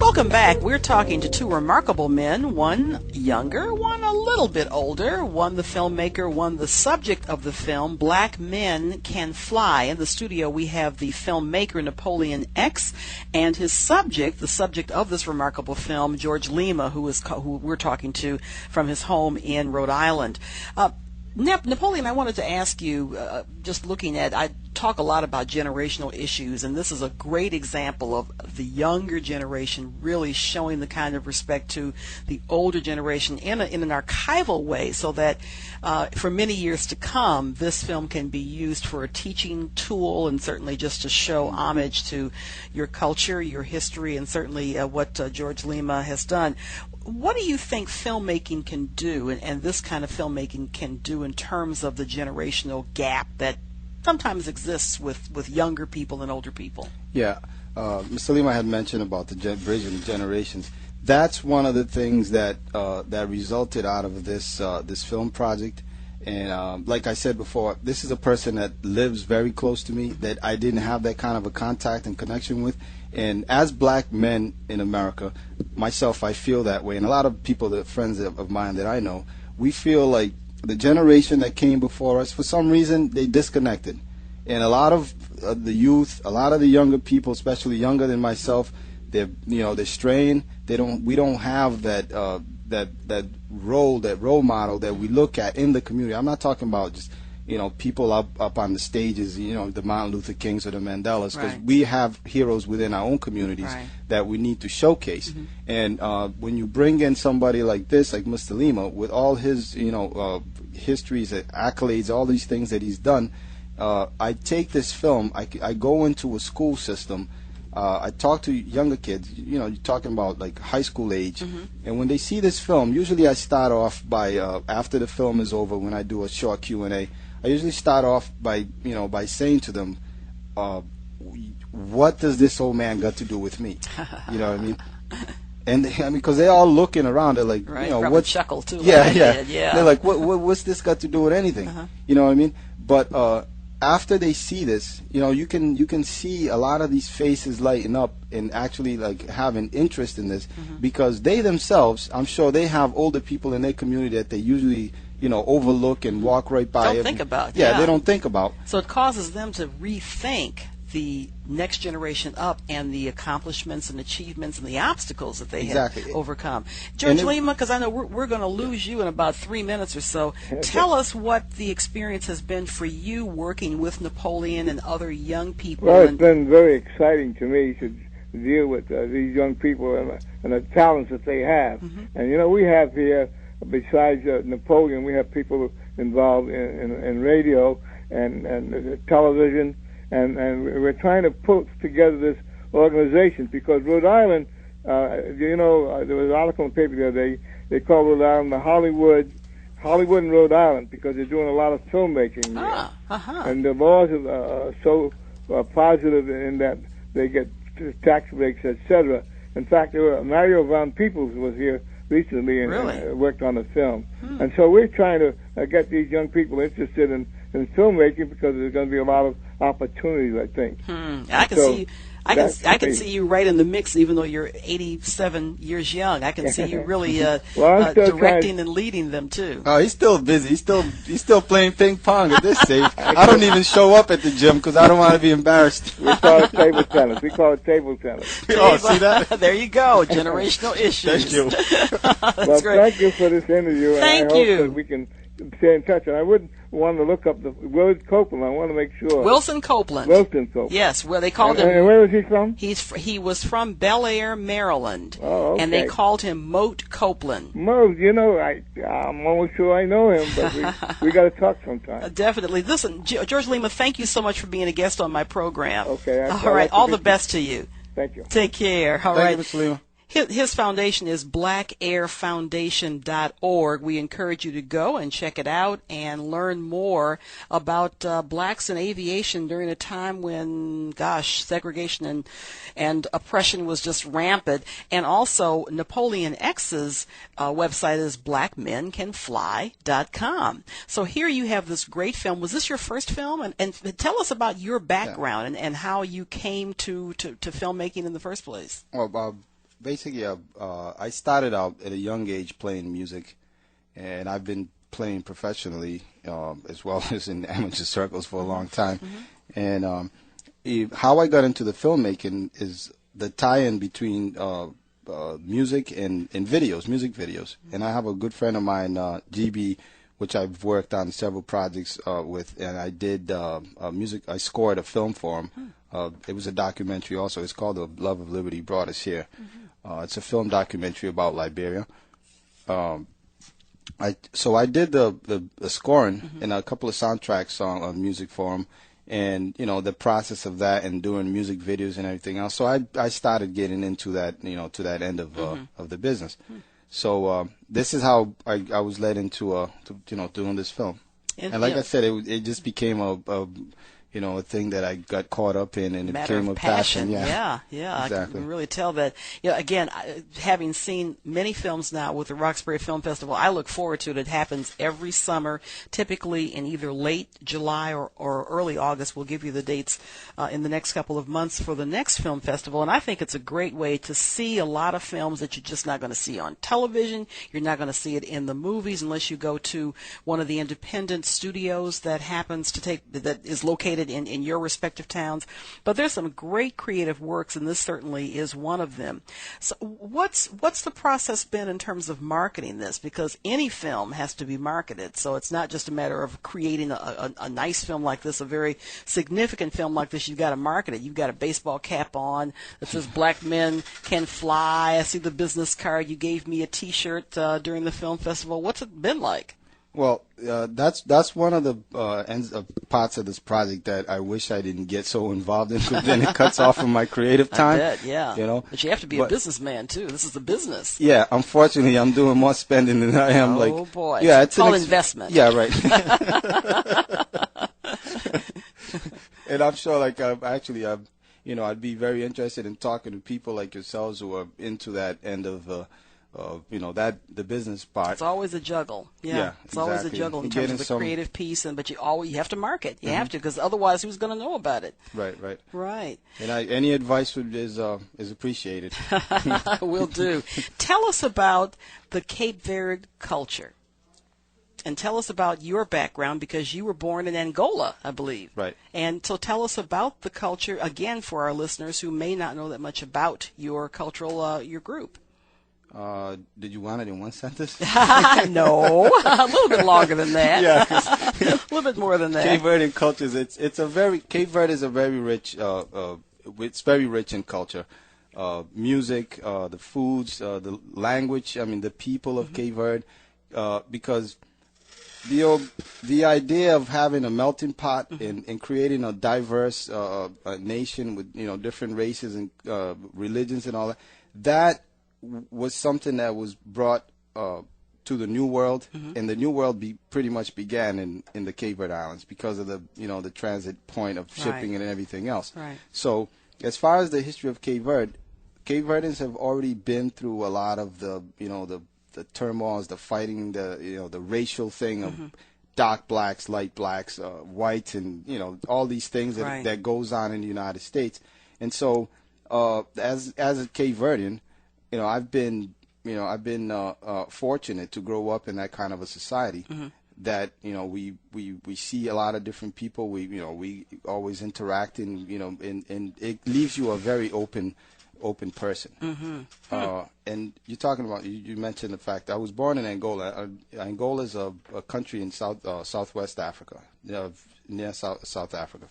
Welcome back. We're talking to two remarkable men, one younger, one a little bit older, one the filmmaker, one the subject of the film, Black Men Can Fly. In the studio we have the filmmaker Napoleon X and his subject, the subject of this remarkable film, George Lima, who we're talking to from his home in Rhode Island. Napoleon, I wanted to ask you, just looking at, I talk a lot about generational issues, and this is a great example of the younger generation really showing the kind of respect to the older generation in an archival way, so that for many years to come, this film can be used for a teaching tool and certainly just to show homage to your culture, your history, and certainly what George Lima has done. What do you think filmmaking can do, and this kind of filmmaking can do in terms of the generational gap that sometimes exists with younger people and older people? Yeah, Mr. Lima had mentioned about the bridging of generations. That's one of the things that that resulted out of this film project. And like I said before, this is a person that lives very close to me, that I didn't have that kind of a contact and connection with. And as black men in America, myself, I feel that way. And a lot of people, the friends of mine that I know, we feel like the generation that came before us, for some reason, they disconnected. And a lot of the youth, a lot of the younger people, especially younger than myself, they're straying. We don't have that role model that we look at in the community. I'm not talking about just people up on the stages, the Martin Luther Kings or the Mandelas, because we have heroes within our own communities that we need to showcase. Mm-hmm. And when you bring in somebody like this, like Mr. Lima, with all his histories, accolades, all these things that he's done, I take this film, I go into a school system. I talk to younger kids, you're talking about like high school age, mm-hmm. and when they see this film, usually I start off by, after the film is over, when I do a short Q&A, I usually start off by saying to them, what does this old man got to do with me? You know what I mean? And because they're all looking around, they're like, what chuckle too. Yeah. They're like, what's this got to do with anything? Uh-huh. You know what I mean? But after they see this, you can see a lot of these faces lighten up and actually like have an interest in this, mm-hmm. because they themselves, I'm sure they have older people in their community that they usually overlook and walk right by. Don't think about. Yeah, they don't think about. So it causes them to rethink the next generation up and the accomplishments and achievements and the obstacles that they have overcome. George Lima, because I know we're going to lose you in about 3 minutes or so. Tell us what the experience has been for you working with Napoleon and other young people. Well, it's been very exciting to me to deal with these young people and the talents that they have. Mm-hmm. And we have here, besides Napoleon, we have people involved in radio and television. And we're trying to put together this organization because Rhode Island, there was an article in the paper the other day, they call Rhode Island the Hollywood in Rhode Island because they're doing a lot of filmmaking there. Uh-huh. And the laws are so positive in that they get tax breaks, etc. In fact, Mario Van Peebles was here recently and worked on a film. And so we're trying to get these young people interested in filmmaking because there's going to be a lot of opportunities, I think. I can see you right in the mix, even though you're 87 years young. I can see you really directing and leading them too. Oh, he's still busy. He's still playing ping pong at this stage. I don't even show up at the gym because I don't want to be embarrassed. We call it table tennis. Oh, see that? There you go. Generational issues. Thank you. That's great. Thank you for this interview. Thank you. I hope that we can stay in touch. And I would want to look up the Wilson Copeland. I want to make sure. Wilson Copeland. Yes, where they called him. And where was he from? He was from Bel Air, Maryland. Oh, okay. And they called him Moat Copeland. Moat, I'm almost sure I know him, but we got to talk sometime. Definitely. Listen, George Lima, thank you so much for being a guest on my program. Okay. All right. All the best to you. Thank you. Take care. All right. Thank you, Mr. Lima. His foundation is blackairfoundation.org. We encourage you to go and check it out and learn more about blacks in aviation during a time when, segregation and oppression was just rampant. And also, Napoleon X's website is blackmencanfly.com. So here you have this great film. Was this your first film? And tell us about your background and how you came to filmmaking in the first place. Well, basically, I started out at a young age playing music, and I've been playing professionally as well as in amateur circles for a long time. And how I got into the filmmaking is the tie-in between music and videos, music videos. And I have a good friend of mine, GB, which I've worked on several projects with, and I did music. I scored a film for him. It was a documentary also. It's called The Love of Liberty Brought Us Here. It's a film documentary about Liberia. So I did the scoring and a couple of soundtracks on music for him, and the process of that and doing music videos and everything else. So I started getting into that, to that end of the business. So this is how I was led into doing this film. And like I said, it just became a thing that I got caught up in, and it became a passion. Yeah, exactly. I can really tell that. Again, having seen many films now with the Roxbury Film Festival, I look forward to it. It happens every summer, typically in either late July or early August. We'll give you the dates in the next couple of months for the next film festival, and I think it's a great way to see a lot of films that you're just not going to see on television. You're not going to see it in the movies unless you go to one of the independent studios that is located in your respective towns. But there's some great creative works, and this certainly is one of them. So what's the process been in terms of marketing this? Because any film has to be marketed, so it's not just a matter of creating a nice film like this, a very significant film like this. You've got to market it. You've got a baseball cap on that says "Black Men Can Fly." I see the business card. You gave me a T-shirt during the film festival. What's it been like? Well, that's one of the parts of this project that I wish I didn't get so involved in, because then it cuts off from my creative time. I bet, yeah. But you have to be a businessman too. This is a business. Yeah, unfortunately, I'm doing more spending than I am. Oh boy! Yeah, it's called investment. Yeah, right. And I'm sure, I'd be very interested in talking to people like yourselves who are into that end of the business part. It's always a juggle. Yeah, it's exactly. Always a juggle in terms of the creative piece, but you have to market. You have to, because otherwise, who's going to know about it? Right. And any advice is appreciated. Will do. Tell us about the Cape Verde culture, and tell us about your background, because you were born in Angola, I believe. Right. And so tell us about the culture again for our listeners who may not know that much about your cultural your group. Did you want it in one sentence? No, a little bit longer than that. Yeah, a little bit more than that. Cape Verdean cultures. Cape Verde is a very rich. It's very rich in culture, music, the foods, the language. I mean, the people of Cape Verde, because the idea of having a melting pot and creating a diverse nation with different races and religions and all that was something that was brought to the New World, and the New World pretty much began in the Cape Verde Islands because of the transit point of shipping and everything else. Right. So as far as the history of Cape Verde, Cape Verdeans have already been through a lot of the turmoils, the fighting, the racial thing of dark blacks, light blacks, whites, and all these things that goes on in the United States. And so as a Cape Verdean, I've been fortunate to grow up in that kind of a society that we see a lot of different people. We always interact, and it leaves you a very open person. And you're talking about, you mentioned the fact I was born in Angola. Angola is a country in southwest Africa, near South Africa,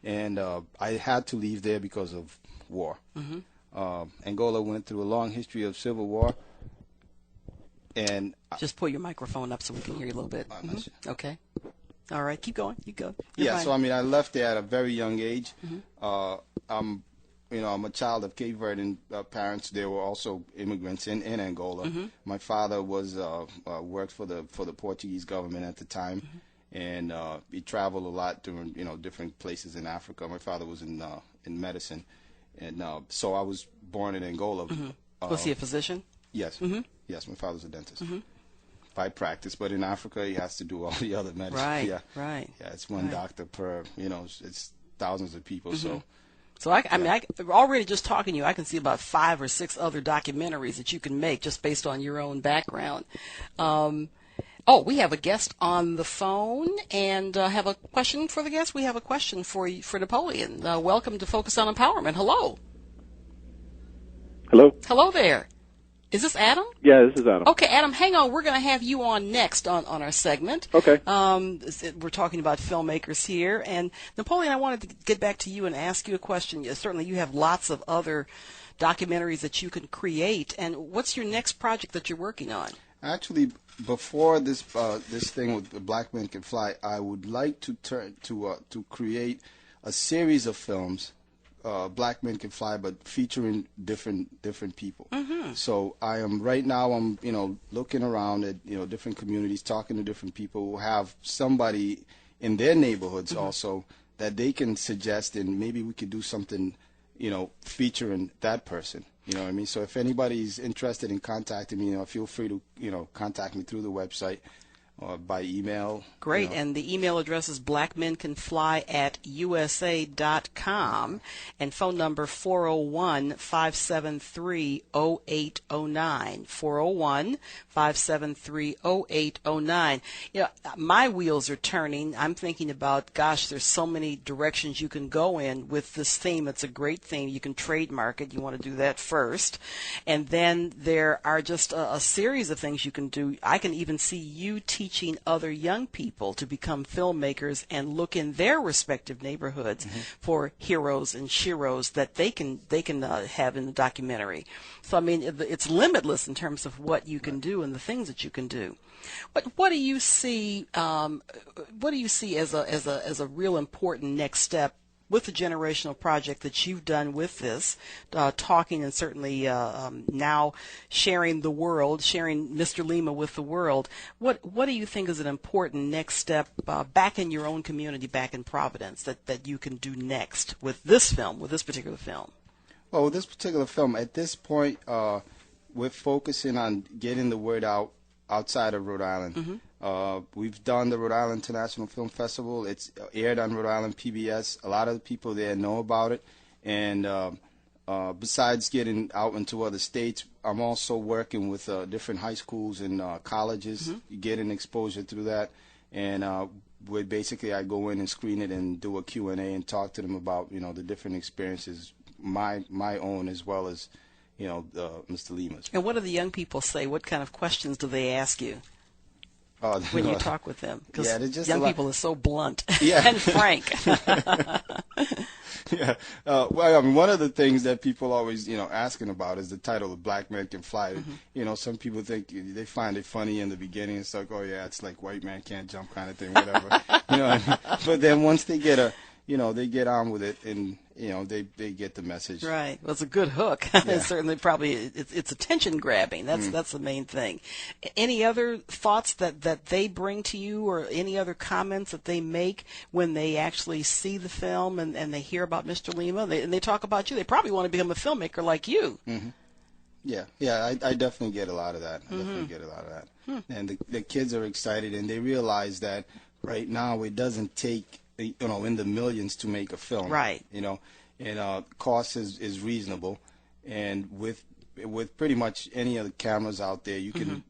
and I had to leave there because of war. Angola went through a long history of civil war, and just pull your microphone up so we can hear you a little bit. Okay. All right, keep going. You go. You're fine. So I left there at a very young age. I'm a child of Cape Verdean parents. They were also immigrants in Angola. My father was worked for the Portuguese government at the time, and he traveled a lot during different places in Africa. My father was in medicine. And so I was born in Angola. Was he a physician? Yes. Yes, my father's a dentist by practice. But in Africa, he has to do all the other medicine. Right. Yeah, it's one doctor per, it's thousands of people. So I mean, already just talking to you, I can see about 5 or 6 other documentaries that you can make just based on your own background. We have a guest on the phone, and have a question for the guest. We have a question for Napoleon. Welcome to Focus on Empowerment. Hello. Hello. Hello there. Is this Adam? Yeah, this is Adam. Okay, Adam, hang on. We're going to have you on next on our segment. Okay. We're talking about filmmakers here. And, Napoleon, I wanted to get back to you and ask you a question. Certainly you have lots of other documentaries that you can create. And what's your next project that you're working on? Actually, before this thing with the Black Men Can Fly, I would like to create a series of films, Black Men Can Fly, but featuring different people. Mm-hmm. So I'm looking around at different communities, talking to different people who have somebody in their neighborhoods mm-hmm. also that they can suggest, and maybe we could do something featuring that person. You know what I mean? So if anybody's interested in contacting me, feel free to contact me through the website or by email. Great. And the email address is blackmencanfly@usa.com, and phone number 401-573-0809. 401-573-0809. My wheels are turning. I'm thinking about, there's so many directions you can go in with this theme. It's a great theme. You can trademark it. You want to do that first. And then there are just a series of things you can do. I can even see you teaching other young people to become filmmakers and look in their respective neighborhoods mm-hmm. for heroes and sheroes that they can have in the documentary. So I mean, it's limitless in terms of what you can do and the things that you can do. What do you see? What do you see as a real important next step with the generational project that you've done with this, talking and certainly now sharing Mr. Lima with the world? What do you think is an important next step back in your own community, back in Providence, that you can do next with this particular film? Well, with this particular film, at this point, we're focusing on getting the word out outside of Rhode Island. Mm-hmm. We've done the Rhode Island International Film Festival. It's aired on Rhode Island PBS. A lot of the people there know about it. And besides getting out into other states, I'm also working with different high schools and colleges, mm-hmm. getting exposure through that. And I go in and screen it and do a Q&A and talk to them about, the different experiences, my own as well as, Mr. Lima's. And what do the young people say? What kind of questions do they ask you? When you talk with them, because young people are so blunt and frank. Yeah. One of the things that people always, asking about is the title of Black Men Can Fly. Mm-hmm. Some people they find it funny in the beginning. It's like, oh yeah, it's like white man can't jump kind of thing, whatever. But then once they get they get on with it, and they get the message. Right. Well, it's a good hook. Yeah. It's certainly probably it's attention grabbing. That's the main thing. Any other thoughts that they bring to you, or any other comments that they make when they actually see the film and they hear about Mr. Lima and they talk about you? They probably want to become a filmmaker like you. Mm-hmm. Yeah. I definitely get a lot of that. And the kids are excited, and they realize that right now it doesn't take in the millions to make a film. Right. And cost is reasonable, and with pretty much any other cameras out there, you can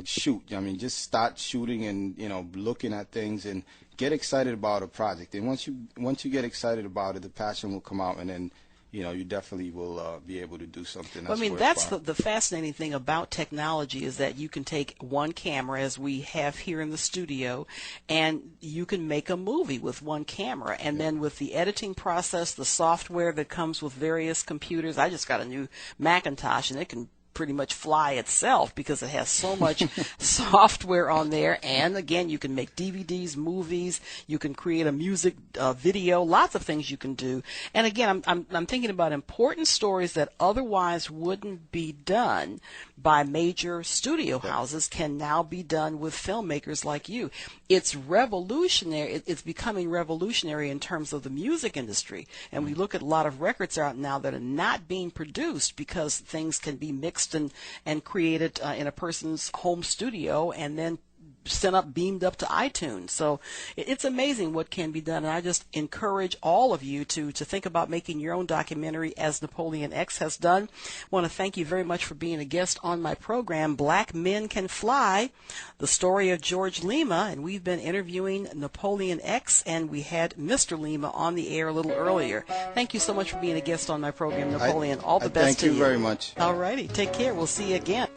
shoot. I mean, just start shooting and looking at things and get excited about a project. And once you get excited about it, the passion will come out, and then you definitely will be able to do something. That's the fascinating thing about technology, is that you can take one camera, as we have here in the studio, and you can make a movie with one camera. And then with the editing process, the software that comes with various computers, I just got a new Macintosh, and it can pretty much fly itself because it has so much software on there. And again, you can make DVDs, movies, you can create a music video, lots of things you can do. And again, I'm thinking about important stories that otherwise wouldn't be done by major studio houses can now be done with filmmakers like you. It's revolutionary. It's becoming revolutionary in terms of the music industry. And we look at a lot of records out now that are not being produced because things can be mixed and created in a person's home studio and then beamed up to iTunes. So it's amazing what can be done. And I just encourage all of you to think about making your own documentary as Napoleon X has done. I want to thank you very much for being a guest on my program, Black Men Can Fly, the story of George Lima. And we've been interviewing Napoleon X, and we had Mr. Lima on the air a little earlier. Thank you so much for being a guest on my program, Napoleon. All the best to you. Thank you very much. All righty. Take care. We'll see you again.